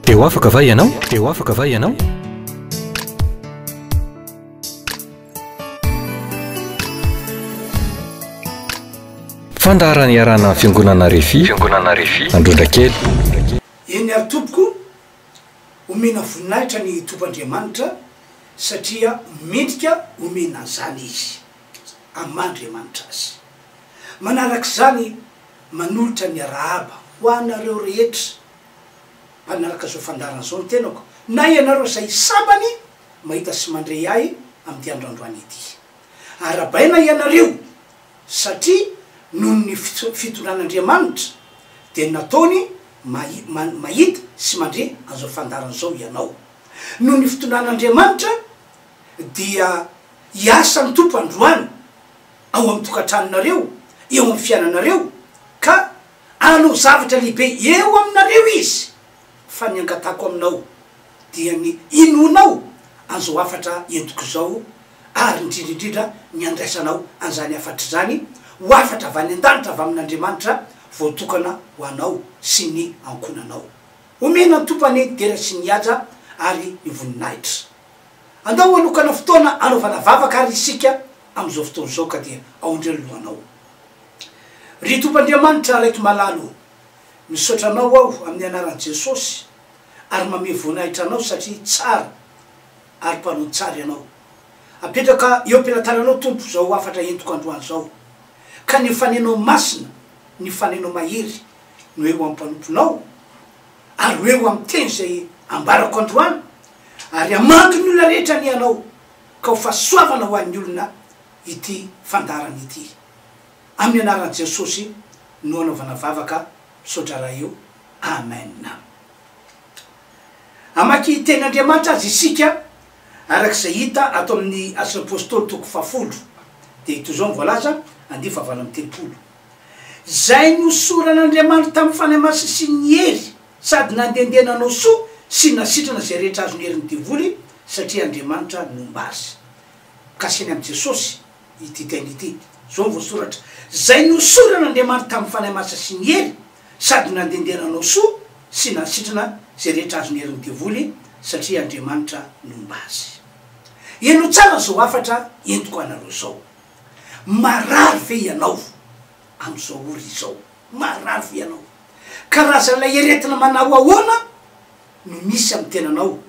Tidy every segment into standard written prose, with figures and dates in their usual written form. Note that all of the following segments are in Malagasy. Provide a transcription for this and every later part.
Teo afaka va ianao? Teo afaka va ianao? Fandarana iarana fiangonana Refi Androndra kely. Eny ary tompoko omena voninahitra ny tompandriamanitra satria mendrika omena zany izy amandriamanitra azy. Manarak'izany manolotra ny arahaba ho anareo rehetra mpanaraka zao fandarana zao ny tenako na ianareo zay sabany mahita sy mandray ahy amin'ny androandroany ity. Arabaina ianareo satria noho ny fitondran'Andriamanitra dia nataony mahita sy mandray an'izao fandarana zao ianao. Noho ny fitondran'Andriamanitra dia hiasa ny tompo androany ao amin'ny tokantranonareo, eo amin'ny fiainanareo ka anao zavatra lehibe eo aminareo izy. Fa ny angatako aminao dia ny inonao an'izao afatra entiko zao ary indrindraindrindra ny andraisanao an'izany afatra zany ho afatra avy any an-danitra avy amin'Andriamanitra voatokana ho anao sy ny ankonanao. Omena ny tompany dera sy ny aja ary ny voninahitra. Andao alokana fotoana anaovana vavaka ary isika amin'izao fotoana zao ka dia aondreny lohanao. Ry tompandriamanitra raiky malalo, misaotra anao aho amin'ny anaran'i Jesosy ary mame voninahitra anao satria tsara ary mpanao tsara ianao. Apetraka eo am-pilatananao tompo zao afatra entiko androany zao. Ka ny fanenao masina, ny fanenao mahery no eo amin'ny mpanomponao ary eo amin'ny teny zay ambarako androany ary amanto ny olona rehetra ny anao ka ho fahasoavana ho an'ny olona ity fandarana ity. Amin'ny anaran'i Jesosy no anaovana vavaka misaotra raha eo. Amen. Amaky ten'Andriamanitra azy isika arak'izay hita ato amin'ny Asa Apôstôly toko 10 dia ito zao voalaza 9:30. Zay nosoran'Andriamanitra tamin'ny fanahy masina sy ny hery sady nandendenanao soa sy nasitrana zay rehetra azo ny herin'ny divoly satria Andriamanitra nomba azy. Kasiny amin'i Jesosy ity teny ity zao voasoratra: zay nosoran'Andriamanitra tamin'ny fanahy masina sy ny hery sady nandendenanao soa sy nasitrana zay rehetra azo ny herin'ny divoly satria Andriamanitra nomba azy. Eno tsara zao afatra entiko anareo zao. Marary ve ianao am'izao ory izao? Marary ve ianao? Karazan'ilay aretina manao ahoana no misy amin'ny tenanao,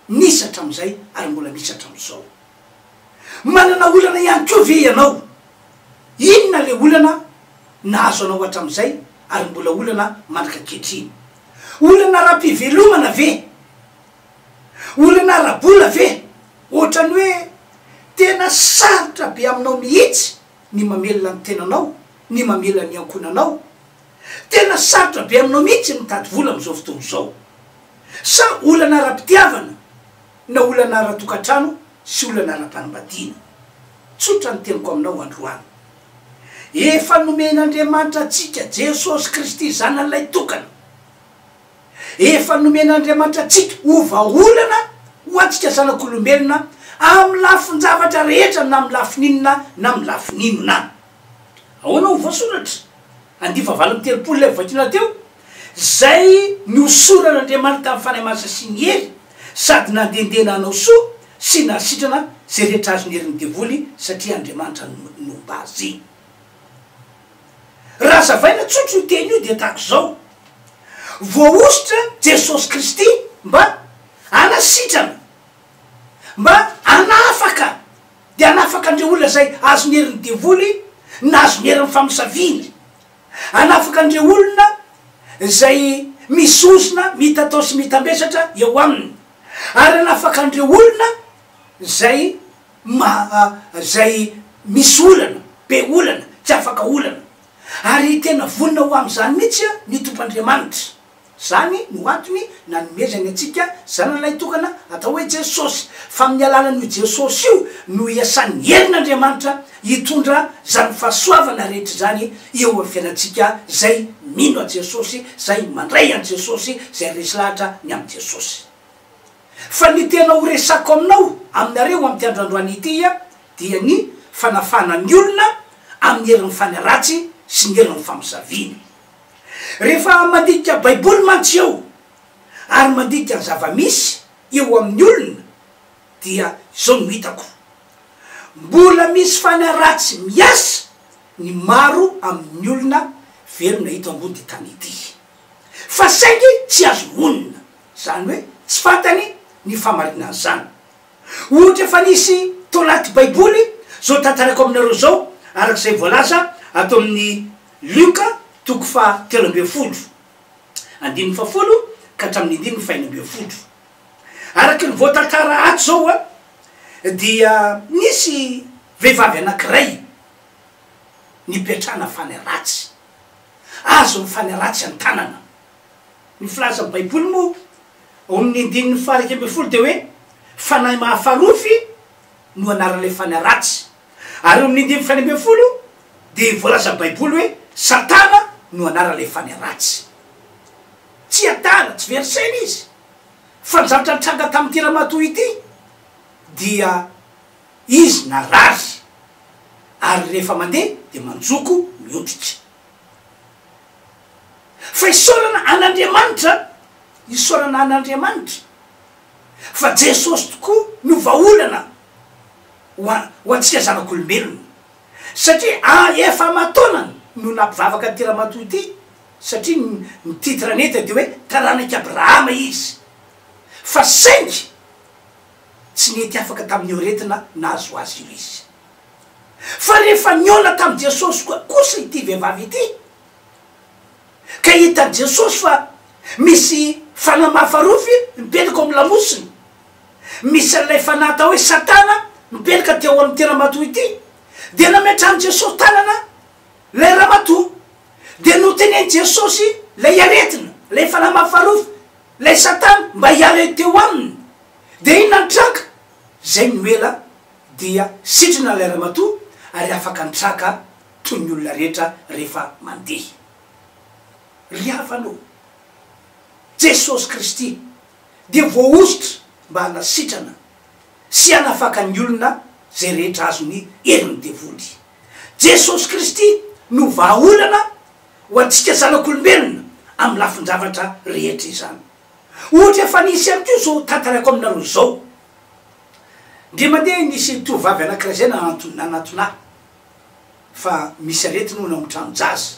nisy hatramin'izay ary mbola misy hatramin'izao. Manana olana ihany koa ve ianao? Inona le olana nahazo anao hatramin'izay ary mbola olana manaka ankehitriny? Olana ara-pivelomana ve? Olana ara-bola ve? Ohatrany hoe tena sarotra be aminao mihitsy ny mamelona ny tenanao, ny mamelona ny ankonanao. Tena sarotra be aminao mihitsy mitady vola amin'izao fotoana izao. Sa olana ara-pitiavana na olana ara-tokantrano sy olana ara-panambadiana. Tsotra ny teniko aminao androany. Efa nomen'Andriamanitra antsika Jesosy Kristy zanan'ilay tokana. Efa nomen'Andriamanitra antsika ho vahaolana ho antsika zanak'olombelona amin'ny lafin-javatra rehetra na amin'ny lafininona na amin'ny lafininona. Ahoana ho voasoratra 9:30 lay vakina teo: zay nosoran'Andriamanitra tamin'ny fanahy masina sy ny hery sady nandendenanao soa sy nasitrana zay rehetra azo ny herin'ny divoly satria Andriamanitra nomba azy. Raha zavaina tsotro io teny io dia tahako zao: voaositra Jesosy Kristy mba anasitrana, mba anafaka, dia anafaka andreo olona zay azo ny herin'ny divoly na azo ny herin'ny famisaviana, anafaka andreo olona zay misozona mitatao sy mitambesatra eo aminy, ary anafaka andreo olona zay zay misy olana, be olana, tsy afaka olana. Ary tena vonina ho amin'izany mihitsy ny tompandriamanitra. Zany no antony nanomezany antsika zanan'ilay tokana atao hoe Jesosy. Fa amin'ny alalan'io Jesosy io no iasan'ny herin'Andriamanitra hitondra zany fahasoavana rehetra zany eo amin'ny fiainantsika zay mino a Jesosy, zay mandray an Jesosy, zay resy lahatra ny amin'ny Jesosy. Fa ny tena ho resako aminao aminareo amin'ny androandroany ity dia ny fanafana ny olona amin'ny herin'ny fanaratsy sy ny herin'ny famisaviana. Rehefa mandinika baiboly mantsy eo ary mandidika ny zava-misy eo amin'ny olona dia zao no hitako mbola misy fanaratsy miasa ny maro amin'ny olona velona hito ambody tany ity fa saingy tsy azo onona zany hoe tsy fantany ny famarinany zany ohatra efa nisy tolaty baiboly zao tantarako aminareo zao arak'izay voalaza ato amin'ny Luka toko fa 13 andininy fafolo ka hatramin'ny indininy fahinambin'ny folo araky ny voatantara ato zao a dia nisy vehivavy anankiray nipetrana fanaratsy azo ny fanaratsy an-tanana ny filaza ny baiboly moa ao amin'ny indininy faraky ambin'ny folo de hoe fanahy mahafarofy no anaran'ilay fanaratsy ary amin'ny indininy fainy ambin'ny folo de voalaza baiboly hoe satana no anaran'ilay fanaratsy tsy atana tsy versena izy fa nizavatra nitranga tamin'ny tiramatoa ity dia izy narary ary rehefa mandeha de manjoko mioditra fa isorana an'Andriamanitra isorana an'Andriamanitra fa Jesosy tokoa no vaolana ho antsika zanak'olombelona satria efa matonany no nampivavaka tiramatoa ity satria ny titre neta de hoe taranaky Abrahama izy fa saingy tsy nety afaka tamin'ny oretina nahazo azy io izy fa rehefa niona tamin'i Jesosy kosa ity vehivavy ity ka hitan'i Jesosy fa misy fanahy mahafarofy mipetraka amin'ny lamosiny misy an'ilay fanahy atao hoe satana mipetraka teo amin'ny tiramatoa ity de nametrany Jesosy tanana lay ramatoa de noteneny Jesosy lay aretina lay fanahy mahafarofy lay satana mba hiare teo aminy de inona nitraka zay noela dia sitrina lay ramatoa ary afaka nitraka toy ny olona rehetra rehefa mandeha ry havanao Jesosy Kristy de voaositra mba hanasitrana sy hanafaka ny olona zay rehetra azony heriny devoly Jesosy Kristy no vahaolana ho antsika zanak'olombelona amin'ny lafin-javatra rehetra izany ohatra efa nisy amiko zao tantarako aminareo zao de mandeha nisy tovavy anankiray zay nanatona fa misy aretina no namitranonjaza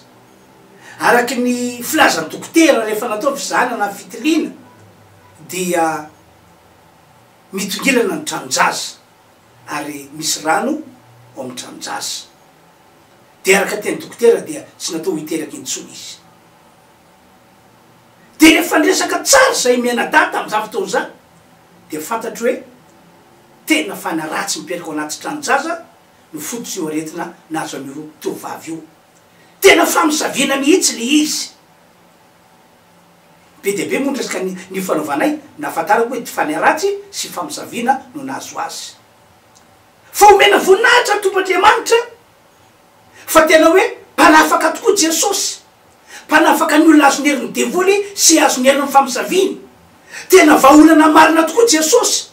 araky ny filazany dokotera rehefa natao fizanana fitiliana dia mitongilana ny tranonjaza ary misy rano ao amin'ny tranonjaza de araka teny dokotera dia tsy natao hiteraky intsony izy de rehefa ndresaka tsara zay mianadata am'izany fotoana zany de fantatry hoe tena fanaratsy mipetraka ao anaty tranonjaza no fototsy io aretina nazo an'io tovavy io tena famisaviana mihitsy le izy be de be moa ndresaka ny fanaovanay nafantarako hoe ty fanaratsy sy famisaviana no nazo azy fa omena voninahitra Tompoandriamanitra fa tena hoe mpanafaka tokoa Jesosy mpanafaka ny olona azo neriny devoly sy azo neriny famisaviana tena vaolana marina tokoa Jesosy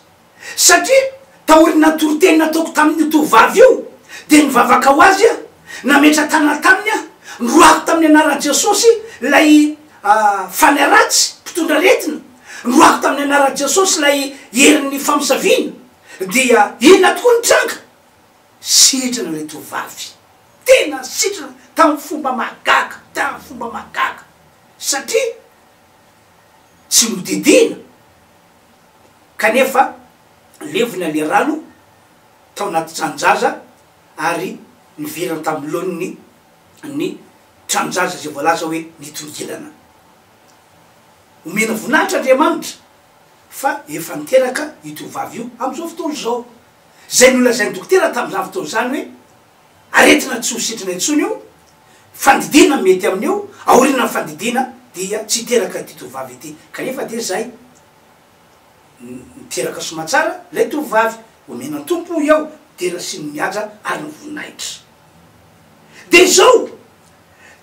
satria taorina toroteny nataoko tamin'ny tovavy io de nivavaka ho azy nametra tanana taminy nroako tamin'ny anaran'i Jesosy lay fanaratsy mpitondra retina nroako tamin'ny anaran'i Jesosy lay herin'ny famisaviana dia inona tokoa nitranga sitrana le tovavy tena sitrana tamin'ny fomba mahagaga satria tsy nodidina kanefa levina le rano tao anaty tranonjaza ary nivirana tamin'ny loniny ny tranonjaza zay voalaza hoe nitongilana omena voninahitra Andriamanitra fa efa niteraka itovavy io am'izao fotoana zao zay nolazainy dokotera tamin'izany fotoana zany hoe aretina tsy ho sitrana intsony io fandidina mety amin'io aorina ny fandidina dia tsy hiteraka ty tovavy ity kanefa de zay niteraka somatsara lay tovavy omena tompo eo tera sy ny mihaja ary ny voninahitra de zao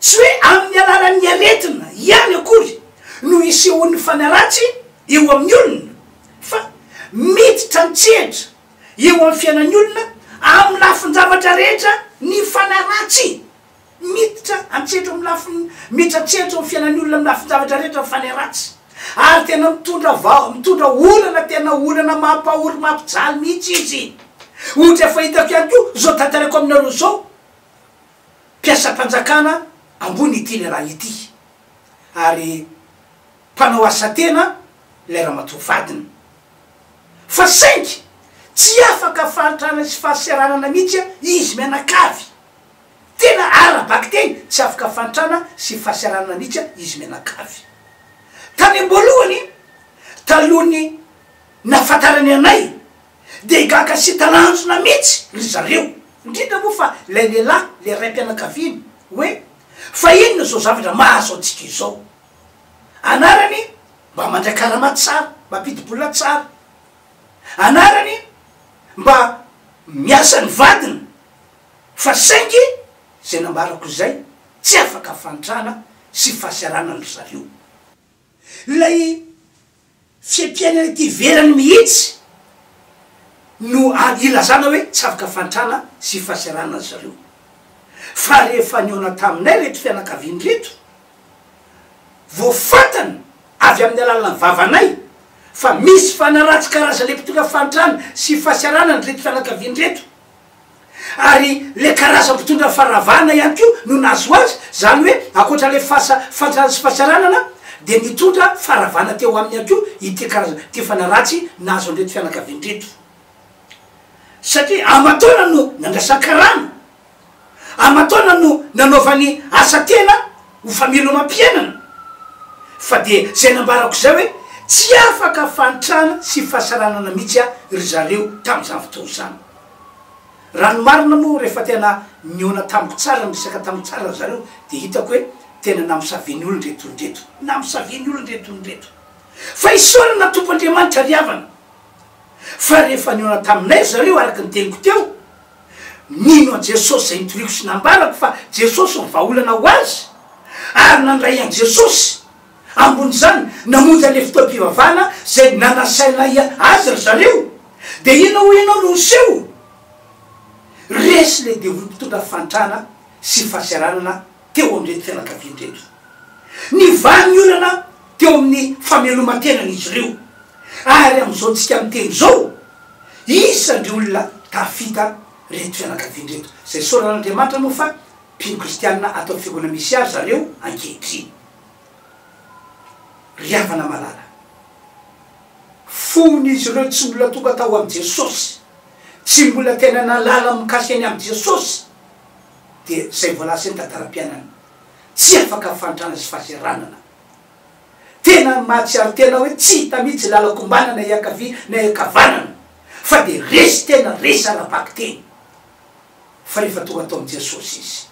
tsy hoe amin'ny alalan'ny aretina ihany akory no isehon'ny fanaratsy eo amin'ny olona fa miditra nitsehatra eo amin'ny fiainan'ny olona amin'ny lafin-javatra rehetra ny fanaratsy miditra antsehatra amin'ny miditra antsehatra amin'ny fiainan'ny olona amin'ny lafin-javatra rehetra ny fanaratsy ary tena mitondra olana tena olana mampahory mampijaly mihitsy izy ohatra efa hitako ihany ko zao tantarako aminareo zao mpiasam-panjakana ambony ity le raha ity ary mpanao asa tena lera matovadina fa saingy tsy afaka fantrana sy fahasiaranana mihitsy izy mianakavy tena arabaky teny tsy afaka fantrana sy fahasiaranana mihitsy izy mianakavy tany amboalohany talohany nafantarany anay de gaka sy talanjona mihitsy ry zareo indrindra moa fa lay lehilahy le ray mpianakaviany hoe fa inona zao zavatra mahazo antsika izao anarany mba mandray karama tsara mba pidibolina tsara anarany mba miasa ny vadina fa saingy zay nambarako zay tsy afaka fantrana sy fahasiarana ny zareo lay fiampiainana ty verany mihitsy no ilazana hoe tsy afaka fantrana sy fahasiarana zareo fa rehefa niona taminay reto fianakaviany reto voafatana avy amin'ny alalana vavanay fa misy fanaratsy karaza le mpitondra fantrana sy fahasiarana ny reto fianakaviany reto ary le karaza mpitondra faravana ihany ko no nazo azy zany hoe akoatra le fantrana sy fahasiaranana de mitondra faravana teo aminy ihany ko ity karaza ty fanaratsy nazo anreto fianakaviany reto satria amatona no nandrasan-karana amatona no nanaovany asa tena ho famelomam-piainana fa de zay nambarako zay hoe tsy afaka fantrana sy fahasaranana mihitsy ry zareo tam'izany fotoa zany ranomarina moa rehefa tena niona tamiko tsara misaka tamiko tsara zareo de hitako hoe tena namisaveny olo ndretondreto namisaveny olo ndretondreto fa isorana tompoandriamanitra riavana fa rehefa niona taminay zareo araky ny teniko teo nino an jesosy zay nitoriko sy nambarako fa jesosy mivaolana ho azy ary nandray an jesosy ambony zany namonjy le fotoam-pivavana zay nanasaina azy ry zareo de ina ho inao no seho resy le de olo mpitondra fantrana sy fahasiaranana teo amreto fianakaviany reto nivany olana teo amin'ny fameloma-tenany izy reo ary am'izao tsika miteny zao isandry olona tafita reto fianakaviany reto zay soran'andriamanitra moa fa mpino kristianina atao fiangona misy azy zareo ankehitriny riavana malala fony izy reo tsy mbola tonga tao am' jesosy tsy mbola tena nalala mikasy any am' jesosy de zay voalasa ny tantara-piainana tsy afaka fantrana sy fahasiaranana tena mahatsiaro tena hoe tsy hita mihitsy lalakombanana iakavy na iakavanana fa de resy tena resy arabaky teny fa rehefa tonga tao am' jesosy izy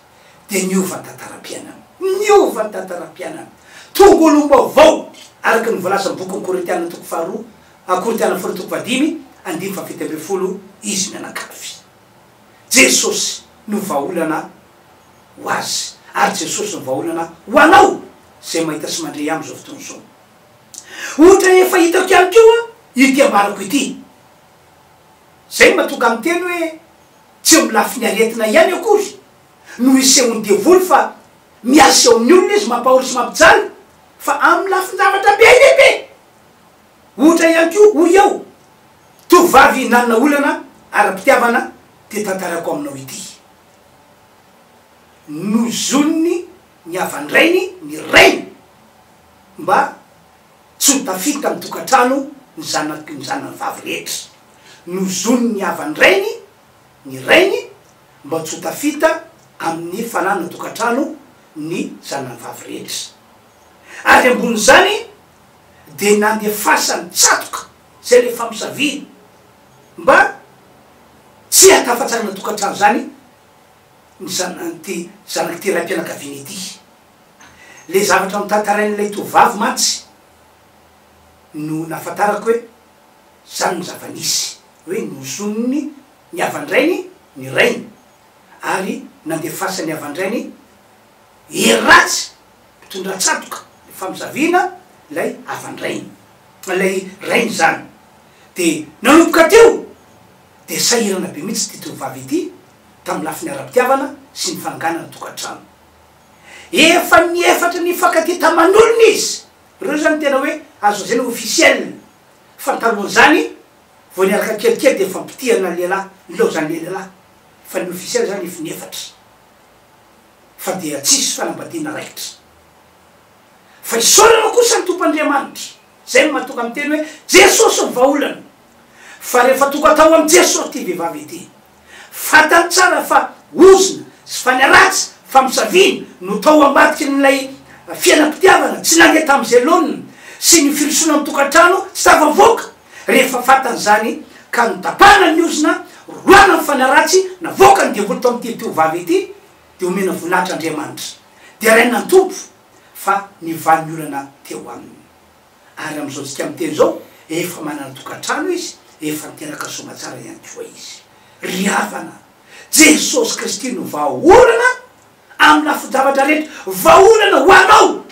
de niova ny tantara-piainana niova ny tantara-piainana tonga olomba avao araky ny voalasa ny boky ny korintiana toko faharoa korintiana folo toko vadimy andimy fa fito amby folo izy mianakavy jesosy no vaolana ho azy ary jesosy no vaolana ho anao zay mahita sy mandre amy zao fotoana zao ohatra efa hitako ihany koa ity ambarako ity zay matonga amy teny hoe tsy eo milafy ny aretina ihany akory no isehony devoly fa miasa eo amin'ny olona izy mampahory sy mampijaly fa amy lafin-javatra be lehibe ohatra ihany ko hoy eo tovavy nanana olana ara-pitiavana de tantarako aminao ity nozoniny ny avandrainy ny rainy mba tsy ho tafita amy tokantrano ny zanany vavy rehetra nozoniny ny avandrainy ny rainy mba tsy ho tafita amin'ny fanana tokantrano ny zanany vavy rehetra ary ambony zany de nandefasany tsatoka zay le famosaviny mba tsy hatafatsarana tokantrano zany ny ty zanaky ty ram-pianakaviany ity le zavatra mitantarain'ilay tovavy matsy no nafantarako hoe zany ny zavanisy hoe nozoniny ny avandrainy ny rainy ary nandefasa ny avandrainy heratsy mitondra tsatoka le famosavina lay avandrainy lay rainy zany de nanomboka teo de sahirana be mihitsy ty tovavy ity tamy lafiny ara-pitiavana sy ny fananganana tokantrano efa ny efatra ny fankaty taman'olona izy reo zany tena hoe azo zany officiel fantalony zany vo niaraka kelikely de fampitiana lehilahy leo zany lehilahy fa ny officiel zany efa-efatra fa dia tsisy fanambadiana raikitra fa isorana kosa ny tompoandriamanitra zay no mahatonga amy teny hoe jesosy ny vaolana fa rehefa tonga atao amy jesosy ty vehivavy ity fatany tsara fa ozina sy fanyaratsy famosaviny no tao ambadiky n'ilay fiainam-pitiavana tsy nandeha tam'izay lonina sy ny firisona amy tokantrano tsy tavavoaka rehefa fatany zany ka notapana ny ozina roana ny fanyaratsy navoaka ny devoly tao am'ty tovavy ity de omena voninahitra Andriamanitra de raina ny tompo fa nivaly olana teo aminy ary am'izao tsika am'teny zao efa manana tokantrano izy efa niteraka somatsara ihany koa izy riavana Jesosy Kristy no vahaolana amy lafy-davatra rehetra vahaolana ho anao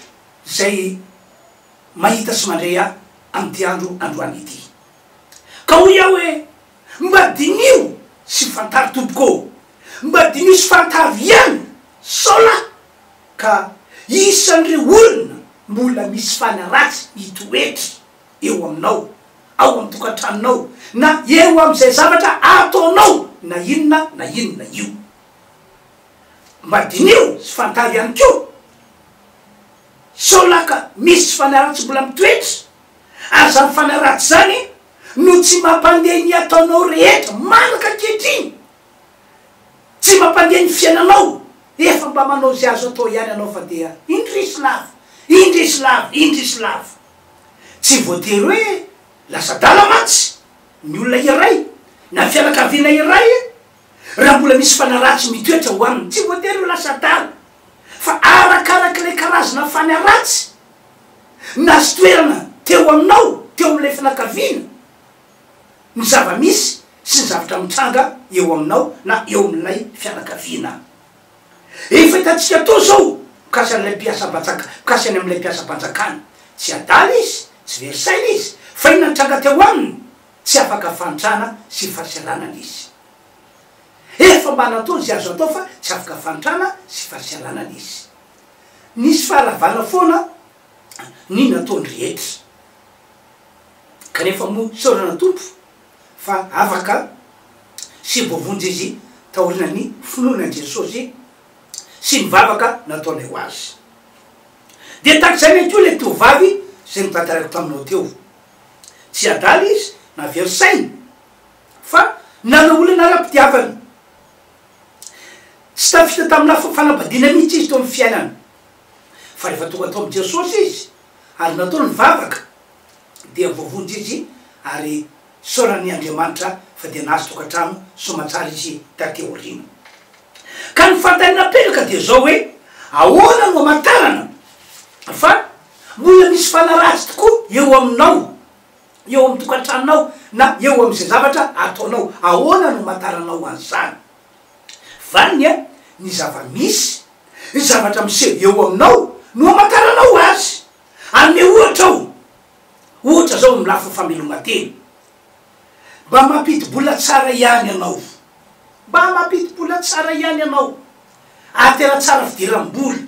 zay mahita sy mandrea am'ty androany ity ka ho iaho hoe mba dinio sy fantary tompoko mba dinio sy fantavy ihany sola ka isan'ireo olona mbola misy fanaratsy mitoetra eo aminao ao amy tokantranonao na eo am'izay zavatra ataonao na inona io mba dinio sy fantavy ihany ko sola ka misy fanaratsy mbola mitoetra aza ny fanaratsy zany no tsy mampandeha ny ataonao rehetra manaka kehitriny tsy mampandeha ny fiainanao efa mba manao zay azo atao ihany anao fa dia indrisy lavo tsy voatery hoe lasa dala matsy ny olona iray na fianakaviana iray raha mbola misy fanaratsy mitoetra ho aminy tsy voatery ho lasa dala fa arakaraky le karazana fanaratsy na sy toerana teo aminao teo am'ilay fianakaviana ny zava-misy sy ny zavatra mitranga eo aminao na eo amin'ilay fianakaviana efa hitantsika to zao mikasy an'ilay mikasy any am'ilay mpiasa-panjakana tsy adala izy tsy verisaina izy fa ina nitranga teo aminy tsy afaka fanitrana sy farisalanana izy efa mba natao zay azo atao fa tsy afaka fanitrana sy farisalanana izy nisy fahalavana foana ny nataony rehetra kanefa mo sorana tompo fa afaka sy bovonjy izy taorina ny finoana Jesosy sy nivavaka nataony ho azy de takizay mety io le tovavy zay nitantarako taminao teo tsy adala izy na verisainy fa nana olana ara-pitiavana tsy tafita tamina fanambadiana mihitsy izy to amy fiainana fa rehefa tonga atao amy Jesosy izy ary natao nivavaka de vovonjy izy ary sorany Andriamanitra fa de nazy tokantrano somatsara izy tateo rino ka ny fantanina pelaka de zao hoe ahoana no amantarana fa mbola misy fanaratsy tokoa eo aminao eo amy tokantranonao na eo am'izay zavatra ataonao ahoana no amantaranao an'izany vaniny ny zava-misy ny zavatra miseho eo aminao no amantaranao azy ame ohatra zao milafo fameloma teny mba mampidi-bola tsara ihany anao atera tsara fidiram-bola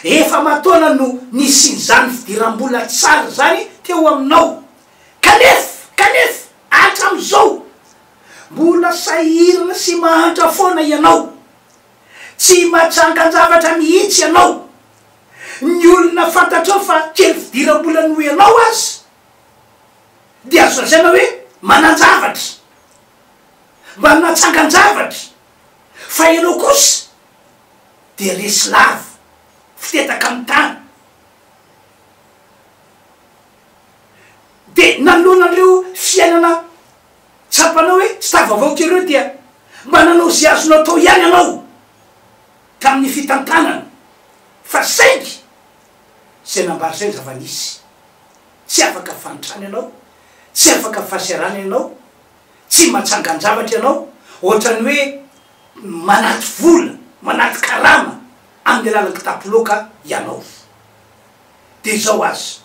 efa matona no nisiny zany fidiram-bola tsara zany teo aminao kanefa atram'izao mbola sahirana sy mahantra foana ianao tsy matsangan-javatra mihitsy ianao ny olona fantatrao fa kely fidiram-bola no ianao azy de azo lazaina hoe manan-javatra mba natsangan-javatra fa ianao kosa de resy lava fitetaka amy tany de nalohanaireo fiainana tsapanao hoe tsy tavavaoka ireo dia mba nanao zay azonao atao ihany anao tamin'ny fitantanana fa saingy zay nambary zay zava-nisy tsy afaka fanitrany ianao tsy afaka fasiarana ianao tsy matsangan-javatra ianao ohatrany hoe manaty vola manaty karama amin'ny alalaka tapoloka ianao de zao aza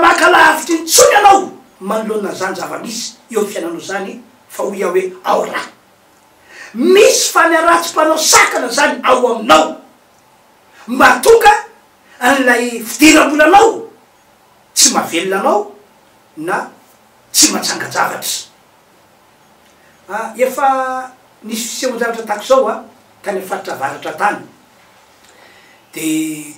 maka lavitry nitsony anao manoloana zany zava-misy eo fiainanao zany fa ho ia hoe ao raha misy faniaratsy mpanao sakana zany ao aminao mba tonga an'ilay fidiram-bolanao tsy mahavelona anao na tsy matsangajavatra. Efa nisy fisehoan-javatra tahako zao a tany faritra varatra tany, de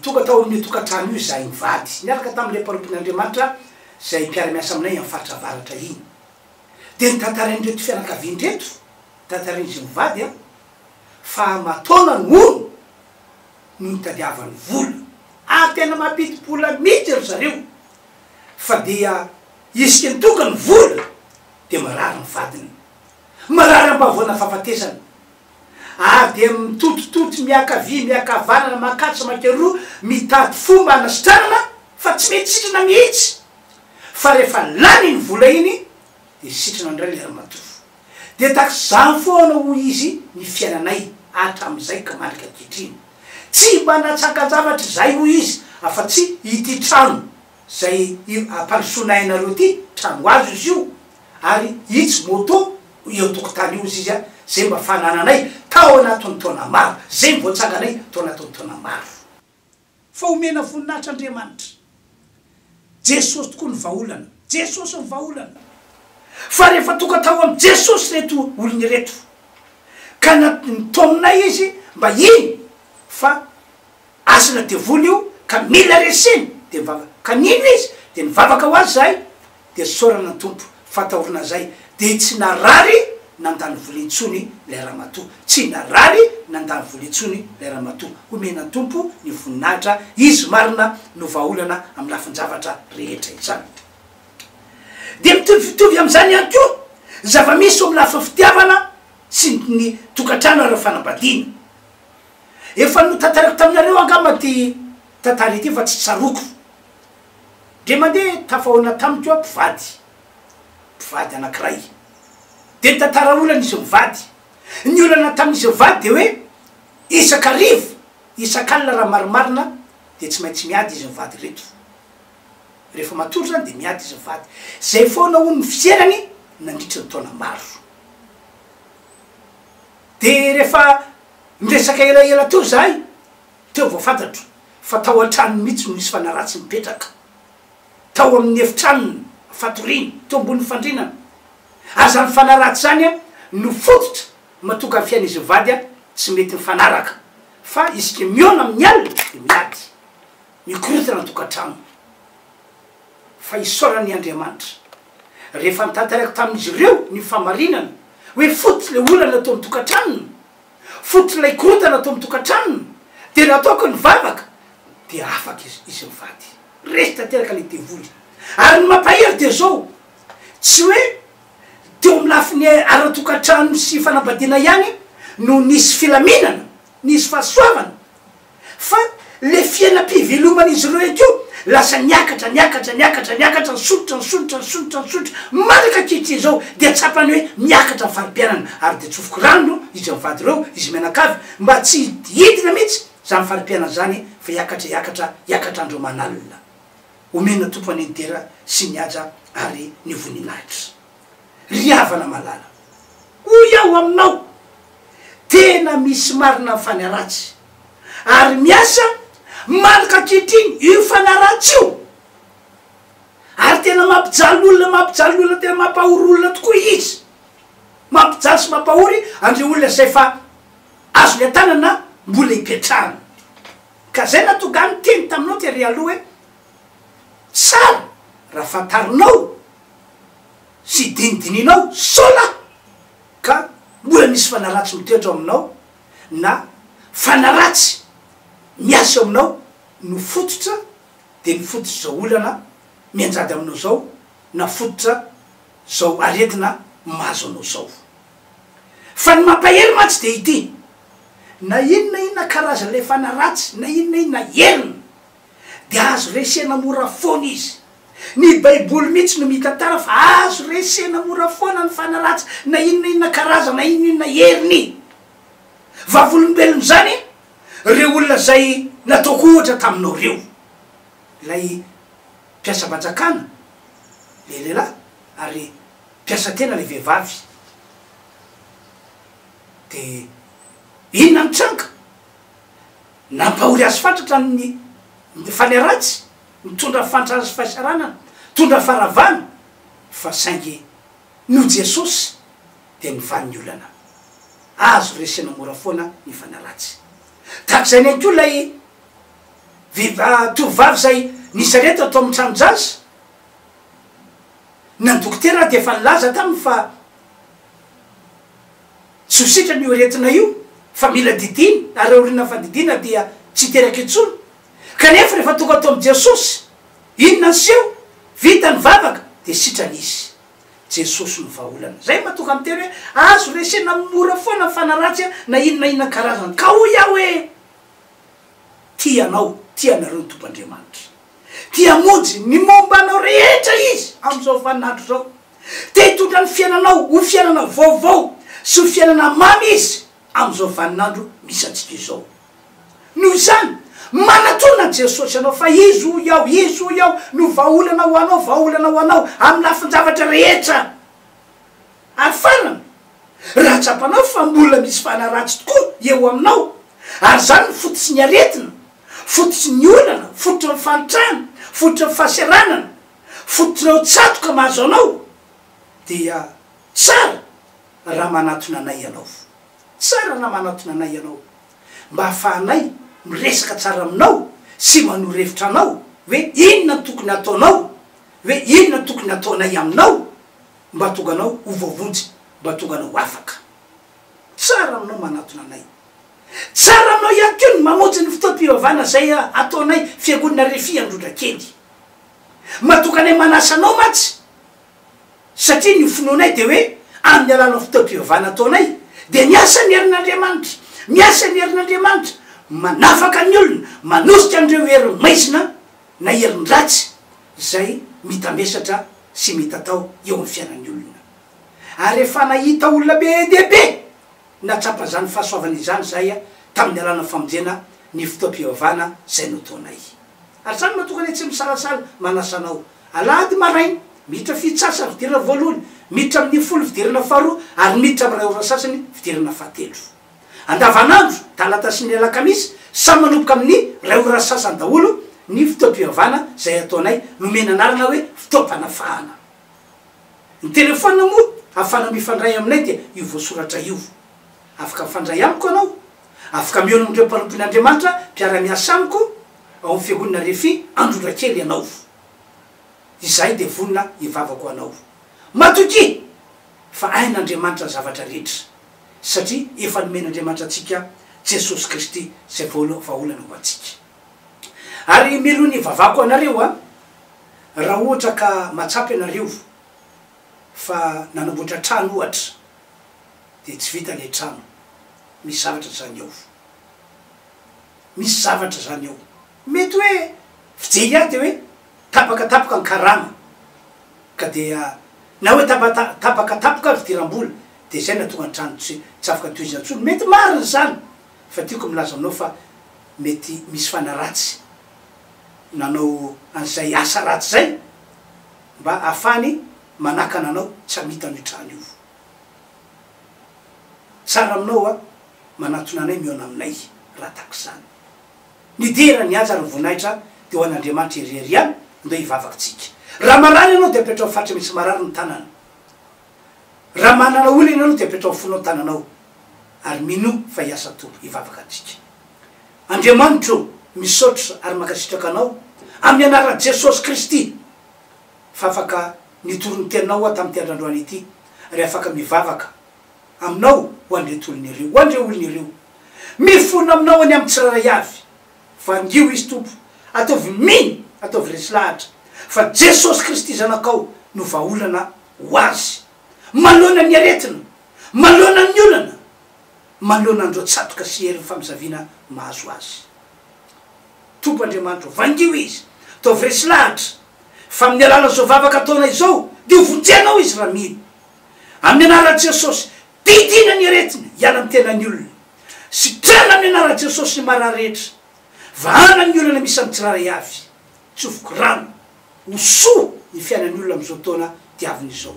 tonga tao amin'ny tokantrano io zahay mivady niaraka tamin'le mpanompon'Andriamanitra zay mpiara-miasa aminay amin'ny faritra varatra iny. De nitantaraindreto fianakaviandreto, tantarindry mivady a fa mataona nono no nitadiavany vola tena mampidi-bola mihitsy ry zareo, fa dia isika nitoka ny vola de marary ny vadiny, marary ambavoana fahafatesana, de mitotototy miakavy miakavanana makatsa makeroa mitady fomba anasitranana fa tsy mety sitrana mihitsy, fa rehefa lany ny vola iny de sitrana ndray lera matofo. De taky zany foana ho izy ny fiainanay hatram'izay ka mandrika ankehitriny, tsy mba natsangajavatra zay ho izy afa-tsy ity trano zay ampandrosoanay anareo ty trano azo izy io, ary itsy moto eo tokotany io izy a zay mba fanananay tao anaton'ny taona maro, zay mvoatsanganay tao anaton'ny taona maro. Fa omena voninahitra Andriamanitra, Jesosy tokoa ny vahaolana, Jesosy ny vahaolana. Fa rehefa tonga tao amin'ny Jesosy reto olony reto ka natao aminay izy mba iny fa asina devoly io ka mila reseny de mivavaka, ka nino izy de nivavaka ho azy zay de sorana ny tompo fatahorana zay, de tsy narary nandany vola intsony le ramatoa, tsy narary nandany vola intsony le ramatoa. Omena tompo ny voninahitra, izy marina no vahaolana amin'ny lafin-javatra rehetra izany. De mitovitovy am'izany ihany koa zava-misy amin'ny lafiny fitiavana sy ny tokantrano areo fanambadiana. Efa no tantarako taminareo angamba ty tantara ity fa tsy tsaroko. Ndre mandeha tafahoana tamiko eo mpivady anankiray, de ny tantara olana izy mivady, ny olana tamin'izy mivady de hoe isakarivo isakalina raha marimarina de tsy maintsy miady izy mivady reto. Rehefa matory zany de miady izy mivady, zay foana ho ny fiainany nandritra ny taona maro. De rehefa miresaka elaela teo zahay teo vao fantatro fa tao an-tranony mihitsy no misy fanaratsy mipetraka, tao amin'ny efitranony fatoriny teo ambony fandrinana, aza ny fanaratsy zany a no fototra matonga ny fiain'izy mivady a tsy mety mifanaraka, fa isika miona amin'ny alina de miady mikorotana ny tokantrano. Fa isaorany Andriamanitra rehefa nitantarako tamin'izy ireo ny famarinana hoe fototra le olana atao amin'ny tokantranony, fototra lay korotana atao amin'ny tokantranony, de nataoko ny vavaka de afaka izy mivady, resy tanteraka le devoly. Ary ny mampahery de zao tsy hoe teo amin'ny lafiny ara-tokantrano sy fanambadiana ihany no nisy filaminana, nisy fahasoavana, fa le fiainam-piveloman'izy ireo ekeo lasa niakatra nisolotra maraka kity zao de tsapany hoe miakatra ny farim-piainana, ary de tsofoko rano izy mivady reo izy menakavy mba tsy hidina mihitsy zany farim-piainana zany fa iakatra andreo manalina. Omena tompo any dera sy niaja ary ny voninahitra, riavana malala hoy aho aminao, tena misy marina fanaratsy ary miasa marika kitriny io fanaratsy io, ary tena mampijaly olona tena mampahory olona tokoa izy, mampijaly sy mampahory andre olona zay fa azo le tanana mbola hipetrahana. Ka zay natonga ny teny taminao ty ry aloha hoe tsara raha fantarinao sy dinidininao sola ka mbola misy fanaratsy mitoetra aminao, na fanaratsy miasa aminao no fototra de ny fototra zao olana mianjady aminao zao, na fototra zao aretina mahazo anao zao. Fa ny mampahery matsy de ity, na inona karaza le fanaratsy, na inona herina de azo resena mora foana izy. Ny baiboly mihitsy no mitantara fa azo resena mora foana ny fanaratsy, na inona karaza, na inona heriny. Vavolombelony zany reo olona zay nataoko ohatra taminao reo, lay mpiasa banjakana le lehilahy ary mpiasa tena le vehivavy, de inona mitranga nampahory azy fantatra ny faneratsy mitondra fantrazy fahasarana tondra faravana fa saingy no Jesosy de nivany olana azo resena mora foana ny fanaratsy takzay ny ko lay tovavy zay nisareta atao amin'ny tranonjazy na dokotera de fa nilaza taminy fa tsy ho sitra ny oretina io fa mila didiny ary orina fadidina dia tsy teraky itsony kanefa rehefa tonga atao am Jesosy inona nseho vita ny vavaka de sitrany izy Jesosy no vaolana zay matoka am teny hoe azo resena mora foana fanaratsy na inona karazany ka ho iaho hoe tianao tianareo ny tompandriamanitra tia monjy ny mombanao rehetra izy am'izao vaninandro zao te hitondra ny fiainanao ho fiainana vaovao sy ho fiainana mamy izy am'izao vaninandro misy antsika izao noho izany manatona Jesosy anao fa izy ho iaho no vaolana ho anao amin'ny lafin-javatra rehetra ary farany raha tsapanao fa mbola misy fanaratsy tokoa eo aminao ary zany fototsy ny aretina fototsy ny olana fototra ny fanitrana fototra ny fahaseranana fototrao tsatoka mahazo anao dia tsara raha manatona anay ianao tsara raha manatona anay ianao mba hahafahanay miresaka tsara aminao sy manorevitra anao hoe inona tokony ataonao hoe inona tokony ataonay aminao mba tonga anao ho voavonjy mba tonga anao afaka tsara aminao manatona anay tsara aminao ihany keo ny mamonjy ny fotoam-pivavana zay ataonay fiangonana refy androdra kely matoka anay manasanao matsy satria ny finoanay de hoe amin'ny alana fotoam-pivavana ataonay de miasa ny herin'Andriamanitra miasa ny herin'Andriamanitra manafaka ny olona manosika andreo heriny maizina na heriny ratsy zay mitambesatra sy mitatao eo amin'ny fiainan'ny olona ary efa nahita olona be dehibe natsapa zany fahasoavana izany zay tamin'ny alana famonjena ny fotoam-pivavana zay notaonay ary zany matokany tsy misalasala manasanao alady marainy miditra fitsasa fidirana voalohany miditra amin'ny folo fidirana faharoa ary miditra amin'ny ray ora sasany fidirana fahatelo andavanandro talata sy ny alakamisy samy manomboka amin'ny ray ora sasany daholo ny fotoam-pivavana zay ataonay nomena anarana hoe fotoam-panafahana ny telefona moa afana mifandray aminay dia io voasoratra io afaka mifandray amiko anao afaka miona amindreo mpanompon'Andriamanitra mpiara-miasa amiko ao amin'ny fiangonana refy androdra kely ianao izay de vonina ivavako anao matoky fa ain'Andriamanitra zavatra rehetra satria efa nomen'Andriamanitra atsika Jesosy Kristy zay vaolana ho atsika ary milo ny vavako anareo raha ohatra ka matsapy anareo fa nanamboatra trano ohatra de tsy vita le trano misy zavatra zany eo misy zavatra zany eo mety hoe fijery ahy de hoe tapakatapaka ny karama ka dia na hoe tapakatapaka fidiram-bola de zay na tonga ny trano tsy afaka toizana ntsony mety marina zany fa tiako milaza aminao fa mety misy fanaratsy nanao an'izay asa ratsy zay mba afany manakana anao tsy hamita ny trano io tsara aminao manatona anay miona aminay raha taky zany ny dera ny aza ary voninahitra de ho an'Andriamanitra erihery any ndo hivavakytsika raha marary ianao de apetrao fatra misy marary ny tanana raha manana olana ianao de apetrao fonao tananao ary mino fa hiasa tompo hivavaka atsika Andriamanitra misaotra ary makasitraka anao amin'ny anaran'i Jesosy Kristy fa afaka nitorony tenao tamin'ny teandrandroany ity ary afaka mivavaka aminao ho andretolony ireo ho andre olony ireo mifona aminao any amin'ny tsiraray avy fa ngio izy tompo ataovy miny ataovy resy lahatra fa Jesosy Kristy zanakao no vaolana ho azy malona ny aretina malona ny olana malona andreo tsatoka sy hery famizaviana mahazo azy tompo Andriamanitra vangio izy ataovy resy lahatra fa amin'ny alala zao vavaka ataona izao de hovonjenao izy raha mino amin'ny anaran'i Jesosy didina ny aretina hiala amin'ny tenany olona sitrana amin'ny anaran'i Jesosy ny mara rehetra vahana ny olana misy amin'ny tsiraray avy tsofoko rano hosoa ny fiainan'ny olona am'izao taona diaviny izao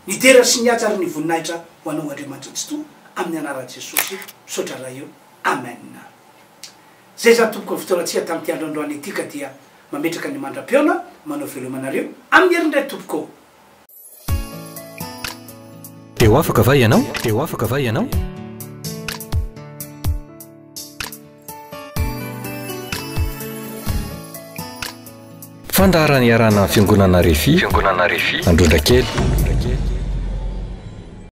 ny dera sy ny atsary ny voninahitra ho anao Andriamanitra tsy to amin'ny anaran'i Jesosy misaotra raha io amen. zay zany tompoko ny fotoanatsia tamin'ity androandroany etika dia mametraka ny mandram-piona manao velomanareo amin'ny herindray tompoko teo afaka va ianao teo afaka va ianao fandaharany iarana fiangonana refi androndra kely